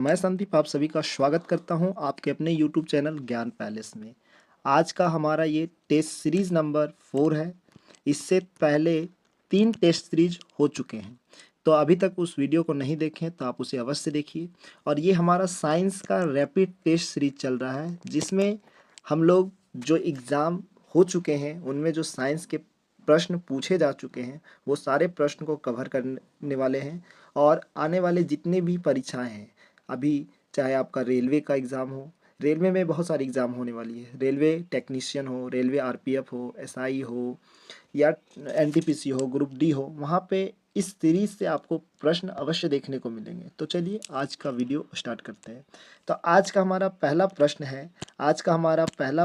मैं संदीप आप सभी का स्वागत करता हूं आपके अपने YouTube चैनल ज्ञान पैलेस में। आज का हमारा ये टेस्ट सीरीज़ नंबर 4 है। इससे पहले 3 टेस्ट सीरीज हो चुके हैं। तो अभी तक उस वीडियो को नहीं देखें तो आप उसे अवश्य देखिए। और ये हमारा साइंस का रैपिड टेस्ट सीरीज चल रहा है, जिसमें हम लोग जो एग्ज़ाम हो चुके हैं उनमें जो साइंस के प्रश्न पूछे जा चुके हैं वो सारे प्रश्न को कवर करने वाले हैं। और आने वाले जितने भी परीक्षाएं हैं, अभी चाहे आपका रेलवे का एग्ज़ाम हो, रेलवे में बहुत सारी एग्ज़ाम होने वाली है। रेलवे टेक्नीशियन हो, रेलवे आरपीएफ हो, एसआई हो या एनटीपीसी हो, ग्रुप डी हो, वहाँ पे इस सीरीज़ से आपको प्रश्न अवश्य देखने को मिलेंगे। तो चलिए आज का वीडियो स्टार्ट करते हैं। तो आज का हमारा पहला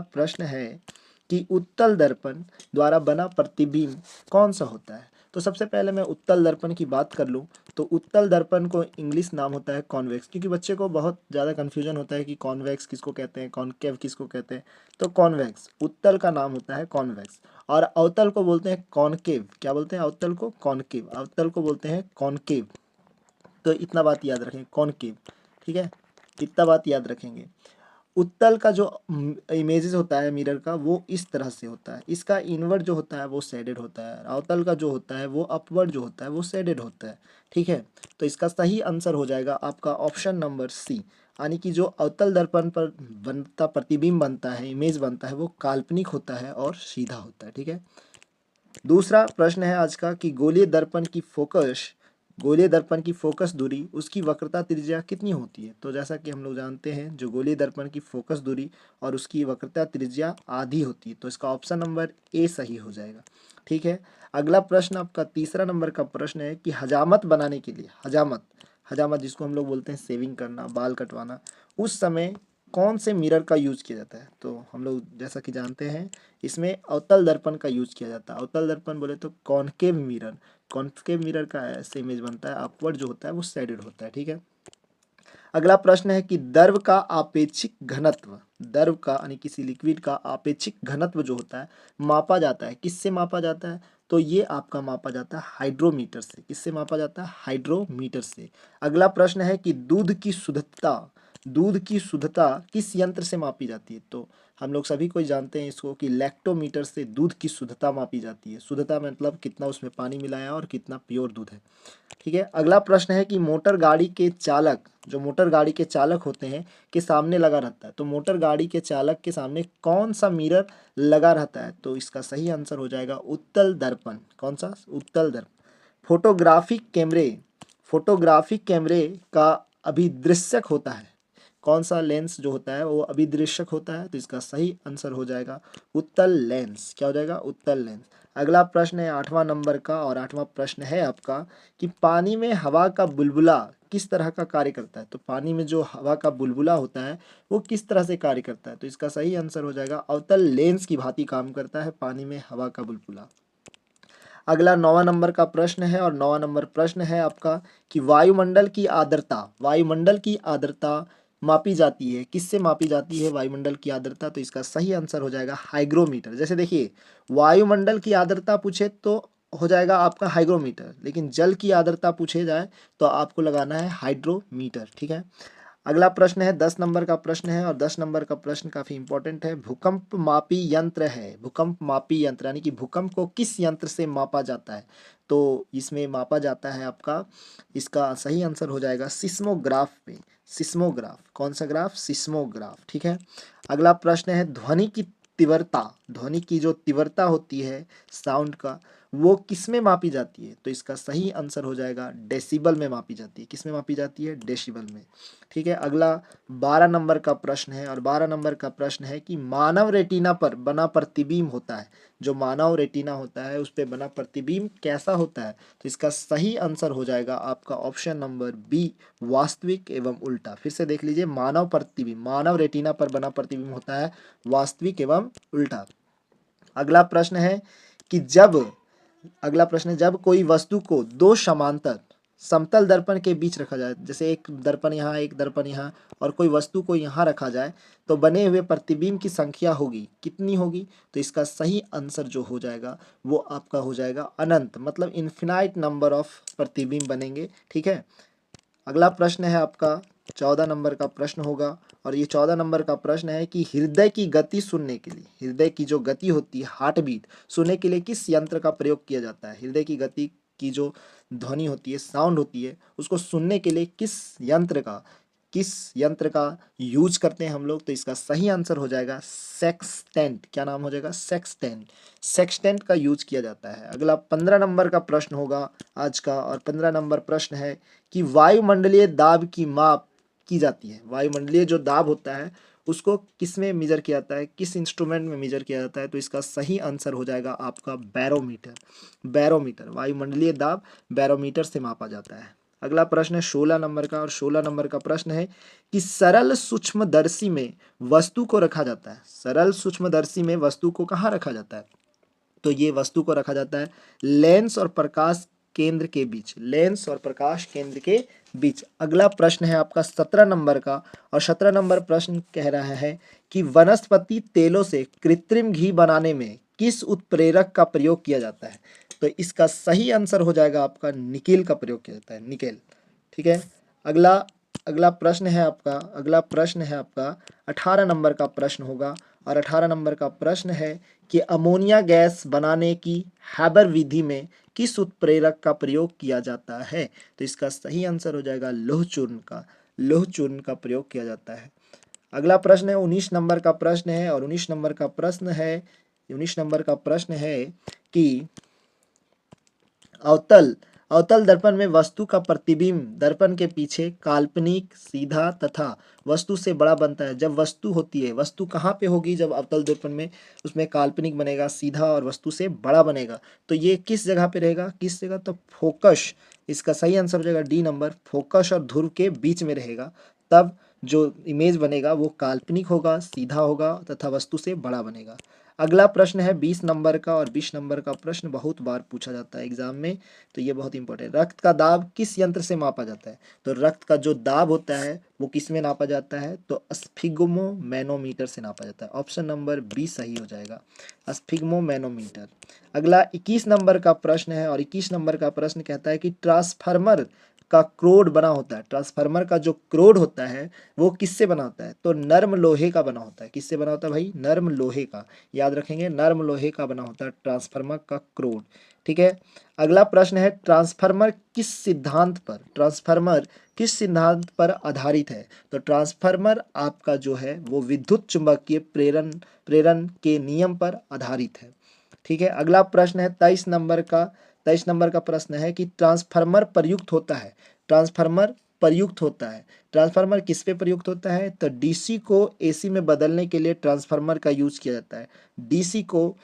प्रश्न है कि उत्तल दर्पण द्वारा बना प्रतिबिंब कौन सा होता है। तो सबसे पहले मैं उत्तल दर्पण की बात कर लूँ तो उत्तल दर्पण को इंग्लिश नाम होता है कॉन्वेक्स, क्योंकि बच्चे को बहुत ज़्यादा कन्फ्यूजन होता है कि कॉन्वेक्स किसको कहते हैं, कॉनकेव किसको कहते हैं। तो कॉन्वेक्स, उत्तल का नाम होता है कॉन्वेक्स। और अवतल को बोलते हैं कॉनकेव। क्या बोलते हैं अवतल को? कॉनकेव। अवतल को बोलते हैं कॉनकेव। तो इतना बात याद रखें, कॉनकेव। ठीक है, इतना बात याद रखेंगे। उत्तल का जो इमेजेस होता है मिरर का, वो इस तरह से होता है। इसका इनवर्ड जो होता है वो शेडेड होता है। अवतल का जो होता है वो अपवर्ड जो होता है वो शेडेड होता है। ठीक है, तो इसका सही आंसर हो जाएगा आपका ऑप्शन नंबर सी, यानी कि जो अवतल दर्पण पर बनता प्रतिबिंब बनता है, इमेज बनता है, वो काल्पनिक होता है और सीधा होता है। ठीक है, दूसरा प्रश्न है आज का कि गोलीय दर्पण की फोकस दूरी, उसकी वक्रता त्रिज्या कितनी होती है। तो जैसा कि हम लोग जानते हैं, जो गोलीय दर्पण की फोकस दूरी और उसकी वक्रता त्रिज्या आधी होती है। तो इसका ऑप्शन नंबर ए सही हो जाएगा। ठीक है, अगला प्रश्न आपका तीसरा नंबर का प्रश्न है कि हजामत बनाने के लिए, हजामत जिसको हम लोग बोलते हैं शेविंग करना, बाल कटवाना, उस समय कौन से मिरर का यूज किया जाता है। तो हम लोग जैसा कि जानते हैं, इसमें अवतल दर्पण का यूज किया जाता है। अवतल दर्पण बोले तो कॉन्केव मिरर का ऐसे इमेज बनता है। अपवर्ड जो होता है वो साइडेड होता है। ठीक है, अगला प्रश्न है कि द्रव का यानी किसी लिक्विड का आपेक्षिक घनत्व जो होता है मापा जाता है, किससे मापा जाता है। तो ये आपका मापा जाता है हाइड्रोमीटर से। किससे मापा जाता है? हाइड्रोमीटर से। अगला प्रश्न है कि दूध की शुद्धता किस यंत्र से मापी जाती है। तो हम लोग सभी कोई जानते हैं इसको कि लैक्टोमीटर से दूध की शुद्धता मापी जाती है। शुद्धता मतलब कितना उसमें पानी मिलाया है और कितना प्योर दूध है। ठीक है, अगला प्रश्न है कि मोटर गाड़ी के चालक होते हैं के सामने लगा रहता है। तो मोटर गाड़ी के चालक के सामने कौन सा मिरर लगा रहता है। तो इसका सही आंसर हो जाएगा उत्तल दर्पण। कौन सा? उत्तल दर्पण। फोटोग्राफिक कैमरे का अभिदृश्यक होता है। कौन सा लेंस जो होता है वो अभिदृश्यक होता है। तो इसका सही आंसर हो जाएगा उत्तल लेंस। क्या हो जाएगा? उत्तल लेंस। अगला प्रश्न है 8वां नंबर का, और 8वां प्रश्न है आपका कि पानी में हवा का बुलबुला किस तरह का कार्य करता है। तो पानी में जो हवा का बुलबुला होता है वो किस तरह से कार्य करता है। तो इसका सही आंसर हो जाएगा अवतल लेंस की भांति काम करता है पानी में हवा का बुलबुला। अगला 9वां नंबर का प्रश्न है, और 9वां नंबर प्रश्न है आपका कि वायुमंडल की आर्द्रता मापी जाती है, किससे मापी जाती है वायुमंडल की आर्द्रता। तो इसका सही आंसर हो जाएगा हाइग्रोमीटर। जैसे देखिए, वायुमंडल की आर्द्रता पूछे तो हो जाएगा आपका हाइग्रोमीटर, लेकिन जल की आर्द्रता पूछे जाए तो आपको लगाना है हाइड्रोमीटर। ठीक है, अगला प्रश्न है 10 नंबर का प्रश्न है, और 10 नंबर का प्रश्न काफी इंपॉर्टेंट है। भूकंप मापी यंत्र यानी कि भूकंप को किस यंत्र से मापा जाता है। तो इसमें मापा जाता है आपका, इसका सही आंसर हो जाएगा सिस्मोग्राफ पे। सिस्मोग्राफ। कौन सा ग्राफ? सिस्मोग्राफ। ठीक है, अगला प्रश्न है ध्वनि की जो तीव्रता होती है साउंड का, वो किस में मापी जाती है। तो इसका सही आंसर हो जाएगा डेसिबल में मापी जाती है। किस में मापी जाती है? डेसिबल में। ठीक है, अगला 12 नंबर का प्रश्न है, और 12 नंबर का प्रश्न है कि मानव रेटिना पर बना प्रतिबिंब होता है, जो मानव रेटिना होता है उस पर बना प्रतिबिंब कैसा होता है। तो इसका सही आंसर हो जाएगा आपका ऑप्शन नंबर बी, वास्तविक एवं उल्टा। फिर से देख लीजिए, मानव रेटिना पर बना प्रतिबिंब होता है वास्तविक एवं उल्टा। अगला प्रश्न है कि जब कोई वस्तु को दो समांतर समतल दर्पण के बीच रखा जाए, जैसे एक दर्पण यहाँ एक दर्पण यहाँ, और कोई वस्तु को यहाँ रखा जाए, तो बने हुए प्रतिबिंब की संख्या होगी कितनी होगी। तो इसका सही आंसर जो हो जाएगा वो आपका हो जाएगा अनंत, मतलब इन्फिनाइट नंबर ऑफ प्रतिबिंब बनेंगे। ठीक है, अगला प्रश्न है आपका 14 नंबर का प्रश्न होगा। और ये 14 नंबर का प्रश्न है कि हृदय की गति सुनने के लिए, हृदय की जो गति होती है, हार्ट बीट सुनने के लिए किस यंत्र का प्रयोग किया जाता है? हृदय की गति की जो ध्वनि होती है, साउंड होती है, उसको सुनने के लिए किस यंत्र का यूज करते हैं हम लोग? तो इसका सही आंसर हो जाएगा सेक्सटेंट। क्या नाम हो जाएगा? सेक्सटेंट। सेक्सटेंट का यूज किया जाता है। अगला 15 नंबर का प्रश्न होगा आज का, और 15 नंबर प्रश्न है कि वायुमंडलीय दाब की माप की जाती है। वायुमंडलीय जो दाब होता है उसको किस में मेजर किया जाता है, किस इंस्ट्रूमेंट में मेजर किया जाता है? तो इसका सही आंसर हो जाएगा आपका बैरोमीटर। बैरोमीटर, वायुमंडलीय दाब बैरोमीटर से मापा जाता है। अगला प्रश्न है 16 नंबर का, और 16 नंबर का प्रश्न है कि सरल सूक्ष्मदर्शी में वस्तु को रखा जाता है। सरल सूक्ष्मदर्शी में वस्तु को कहाँ रखा जाता है? तो ये वस्तु को रखा जाता है लेंस और प्रकाश केंद्र के बीच, लेंस और प्रकाश केंद्र के बीच। अगला प्रश्न है आपका 17 नंबर का, और 17 नंबर प्रश्न कह रहा है कि वनस्पति तेलों से कृत्रिम घी बनाने में किस उत्प्रेरक का प्रयोग किया जाता है? तो इसका सही आंसर हो जाएगा आपका निकेल का प्रयोग किया जाता है, निकेल। ठीक है। अगला अगला प्रश्न है आपका 18 नंबर का प्रश्न होगा, और 18 नंबर का प्रश्न है कि अमोनिया गैस बनाने की हैबर विधि में किस उत्प्रेरक का प्रयोग किया जाता है? तो इसका सही आंसर हो जाएगा लौह चूर्ण का, लौह चूर्ण का प्रयोग किया जाता है। अगला प्रश्न है 19 नंबर का प्रश्न है, और 19 नंबर का प्रश्न है कि अवतल अवतल दर्पण में वस्तु का प्रतिबिंब दर्पण के पीछे काल्पनिक, सीधा तथा वस्तु से बड़ा बनता है। जब वस्तु होती है, वस्तु कहाँ पे होगी? जब अवतल दर्पण में, उसमें काल्पनिक बनेगा, सीधा और वस्तु से बड़ा बनेगा। तो ये किस जगह पे रहेगा? किस जगह? तो फोकस। इसका सही आंसर हो जाएगा डी नंबर, फोकस और ध्रुव के बीच में रहेगा। तब जो इमेज बनेगा वो काल्पनिक होगा, सीधा होगा तथा वस्तु से बड़ा बनेगा। अगला प्रश्न है 20 नंबर का, और 20 नंबर का प्रश्न बहुत बार पूछा जाता है एग्जाम में, तो ये बहुत इंपॉर्टेंट। रक्त का दाब किस यंत्र से मापा जाता है? तो रक्त का जो दाब होता है वो किस में नापा जाता है? तो स्फिग्मोमैनोमीटर से नापा जाता है। ऑप्शन नंबर बी सही हो जाएगा, स्फिग्मोमैनोमीटर। अगला 21 नंबर का प्रश्न है, और 21 नंबर का प्रश्न कहता है कि ट्रांसफार्मर का क्रोड बना होता है। ट्रांसफार्मर का जो क्रोड होता है वो किससे बना होता है? तो नर्म लोहे का बना होता है। किससे बना होता है भाई? नर्म लोहे का। याद रखेंगे, नर्म लोहे का बना होता है ट्रांसफार्मर का क्रोड। ठीक है। अगला प्रश्न है ट्रांसफार्मर किस सिद्धांत पर आधारित है? तो ट्रांसफार्मर आपका जो है वो विद्युत चुंबकीय प्रेरण के नियम पर आधारित है। ठीक है। अगला प्रश्न है 23 नंबर का प्रश्न है कि ट्रांसफार्मर प्रयुक्त होता है। ट्रांसफार्मर किस पे प्रयुक्त होता है? तो डीसी को एसी में बदलने के लिए ट्रांसफार्मर का यूज किया जाता है। डीसी को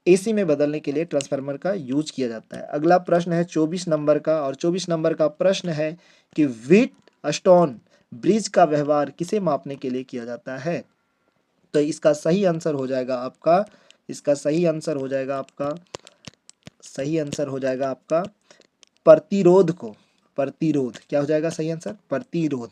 एसी में बदलने के लिए ट्रांसफार्मर का यूज किया जाता है। अगला प्रश्न है 24 नंबर का, और 24 नंबर का प्रश्न है कि व्हीट स्टोन ब्रिज का व्यवहार किसे मापने के लिए किया जाता है? तो इसका सही आंसर हो जाएगा आपका प्रतिरोध को। प्रतिरोध क्या हो जाएगा सही आंसर? प्रतिरोध।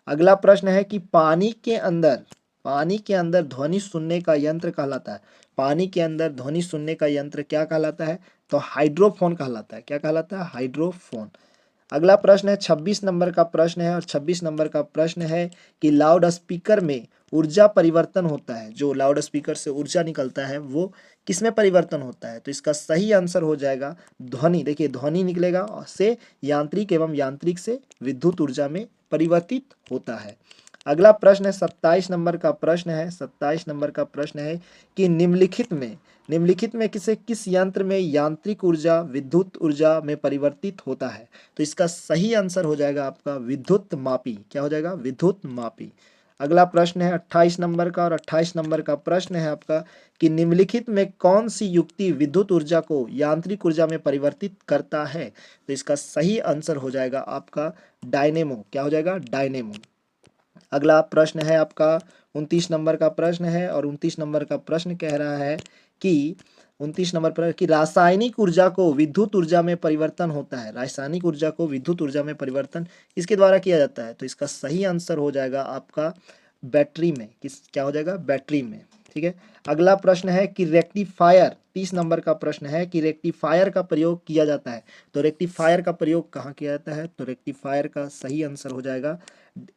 अगला प्रश्न है कि पानी के अंदर ध्वनि सुनने का यंत्र कहलाता है। पानी के अंदर ध्वनि सुनने का यंत्र क्या कहलाता है? तो हाइड्रोफोन कहलाता है। क्या कहलाता है? हाइड्रोफोन। अगला प्रश्न है 26 नंबर का प्रश्न है, और 26 नंबर का प्रश्न है कि लाउड स्पीकर में ऊर्जा परिवर्तन होता है। जो लाउड स्पीकर से ऊर्जा निकलता है वो किस में परिवर्तन होता है? तो इसका सही आंसर हो जाएगा ध्वनि। देखिए, ध्वनि निकलेगा से यांत्रिक एवं यांत्रिक से विद्युत ऊर्जा में परिवर्तित होता है। अगला प्रश्न है 27 नंबर का प्रश्न है कि निम्नलिखित में किस यंत्र में यांत्रिक ऊर्जा विद्युत ऊर्जा में परिवर्तित होता है? तो इसका सही आंसर हो जाएगा आपका विद्युत मापी। क्या हो जाएगा? विद्युत मापी। अगला प्रश्न है 28 नंबर का, और 28 नंबर का प्रश्न है आपका कि निम्नलिखित में कौन सी युक्ति विद्युत ऊर्जा को यांत्रिक ऊर्जा में परिवर्तित करता है? तो इसका सही आंसर हो जाएगा आपका डायनेमो। क्या हो जाएगा? डायनेमो। अगला प्रश्न है आपका 29 नंबर का प्रश्न है, और 29 नंबर का प्रश्न कह रहा है कि 29 नंबर पर कि रासायनिक ऊर्जा को विद्युत ऊर्जा में परिवर्तन होता है। रासायनिक ऊर्जा को विद्युत ऊर्जा में परिवर्तन इसके द्वारा किया जाता है। तो इसका सही आंसर हो जाएगा आपका बैटरी में। क्या हो जाएगा? बैटरी में। ठीक है। अगला प्रश्न है कि रेक्टिफायर, 30 नंबर का प्रश्न है कि रेक्टिफायर का प्रयोग किया जाता है। तो रेक्टिफायर का प्रयोग कहाँ किया जाता है? तो रेक्टिफायर का सही आंसर हो जाएगा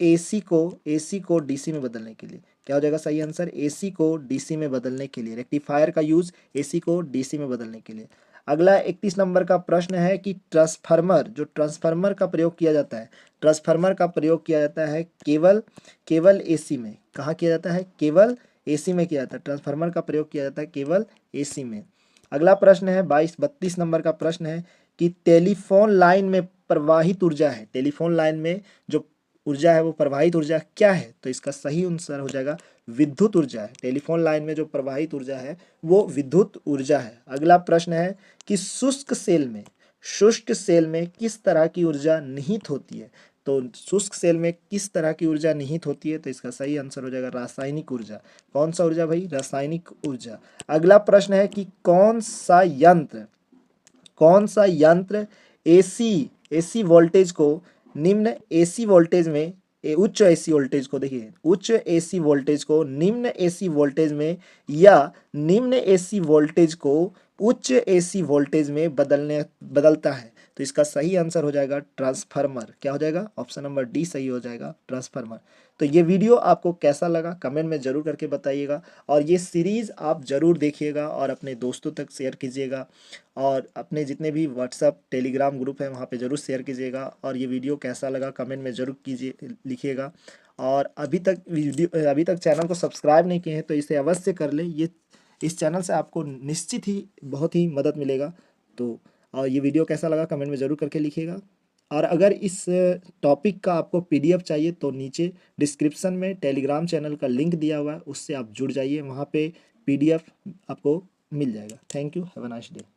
AC को DC में बदलने के लिए। क्या हो जाएगा सही आंसर? AC को DC में बदलने के लिए, रेक्टिफायर का यूज AC को DC में बदलने के लिए। अगला 31 नंबर का प्रश्न है कि ट्रांसफार्मर का प्रयोग किया जाता है, ट्रांसफार्मर का प्रयोग किया जाता है केवल AC में। कहाँ किया जाता है? केवल AC में किया जाता है। ट्रांसफार्मर का प्रयोग किया जाता है केवल AC में। अगला प्रश्न है 32 नंबर का प्रश्न है कि टेलीफोन लाइन में प्रवाहित ऊर्जा है, टेलीफोन लाइन में जो ऊर्जा है वो प्रवाहित ऊर्जा क्या है? तो इसका सही आंसर हो जाएगा विद्युत ऊर्जा है। टेलीफोन लाइन में जो प्रवाहित ऊर्जा है वो विद्युत ऊर्जा है। अगला प्रश्न है कि शुष्क सेल में किस तरह की ऊर्जा निहित होती है? तो शुष्क सेल में किस तरह की ऊर्जा निहित होती है? तो इसका सही आंसर हो जाएगा रासायनिक ऊर्जा। कौन सा ऊर्जा भाई? रासायनिक ऊर्जा। अगला प्रश्न है कि कौन सा यंत्र एसी वोल्टेज को निम्न एसी वोल्टेज में उच्च एसी वोल्टेज को, देखिए, उच्च एसी वोल्टेज को निम्न एसी वोल्टेज में या निम्न एसी वोल्टेज को उच्च एसी वोल्टेज में बदलता है? तो इसका सही आंसर हो जाएगा ट्रांसफार्मर। क्या हो जाएगा? ऑप्शन नंबर डी सही हो जाएगा, ट्रांसफार्मर। तो ये वीडियो आपको कैसा लगा कमेंट में ज़रूर करके बताइएगा, और ये सीरीज़ आप ज़रूर देखिएगा और अपने दोस्तों तक शेयर कीजिएगा, और अपने जितने भी व्हाट्सअप टेलीग्राम ग्रुप हैं वहाँ पे ज़रूर शेयर कीजिएगा। और ये वीडियो कैसा लगा कमेंट में ज़रूर लिखिएगा। और अभी तक चैनल को सब्सक्राइब नहीं किए हैं तो इसे अवश्य कर लें। इस चैनल से आपको निश्चित ही बहुत ही मदद मिलेगा। तो और ये वीडियो कैसा लगा कमेंट में ज़रूर करके लिखिएगा। और अगर इस टॉपिक का आपको PDF चाहिए तो नीचे डिस्क्रिप्शन में टेलीग्राम चैनल का लिंक दिया हुआ है, उससे आप जुड़ जाइए, वहाँ पे PDF आपको मिल जाएगा। Thank you, have a nice day.